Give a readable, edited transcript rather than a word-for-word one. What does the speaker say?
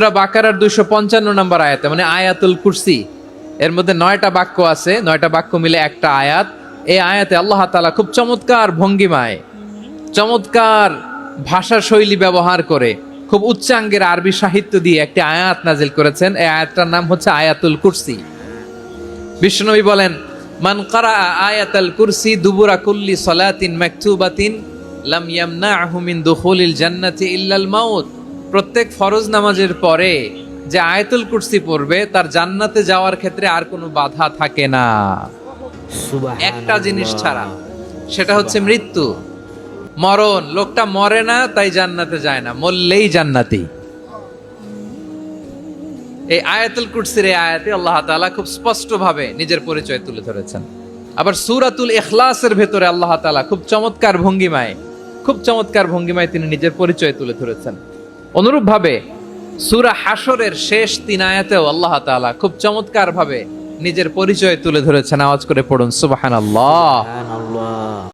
সূরা বাকারার 255 নম্বর আয়াতে, মানে আয়াতুল কুরসি, এর মধ্যে 9টা বাক্য আছে, 9টা বাক্য মিলে একটা আয়াত। এই আয়াতে আল্লাহ তাআলা খুব চমৎকার ভঙ্গিমায়, চমৎকার ভাষা শৈলী ব্যবহার করে, খুব উচ্চাঙ্গের আরবি সাহিত্য দিয়ে একটি আয়াত নাজিল করেছেন। এই আয়াতটার নাম হচ্ছে আয়াতুল কুরসি। বিশ্বনবী বলেন, মান কারা আয়াতুল কুরসি দুবুরা কুল্লি সালাতিন মাকতুবাতিন লাম ইয়ামনাহু মিন দুখুলিল জান্নাতি ইল্লাল মাউত। প্রত্যেক ফরজ নামাজের পরে যে আয়াতুল কুরসি পড়বে তার জান্নাতে যাওয়ার ক্ষেত্রে আর কোনো বাধা থাকে না, একটা জিনিস ছাড়া, সেটা হচ্ছে মৃত্যু, মরণ। লোকটা মরে না তাই জান্নাতে যায় না, মরলেই জান্নাতি। এই আয়াতুল কুরসির এই আয়াতে আল্লাহ তাআলা খুব স্পষ্টভাবে নিজের পরিচয় তুলে ধরেছেন। আবার সূরাতুল ইখলাসের ভেতরে আল্লাহ তাআলা খুব চমৎকার ভঙ্গিমায় তিনি নিজের পরিচয় তুলে ধরেছেন। অনুরূপভাবে সূরা হাশরের শেষ 3 আয়াতেও আল্লাহ তাআলা খুব চমৎকার ভাবে নিজের পরিচয় তুলে ধরেছেন। আওয়াজ করে পড়ুন সুবহানাল্লাহ।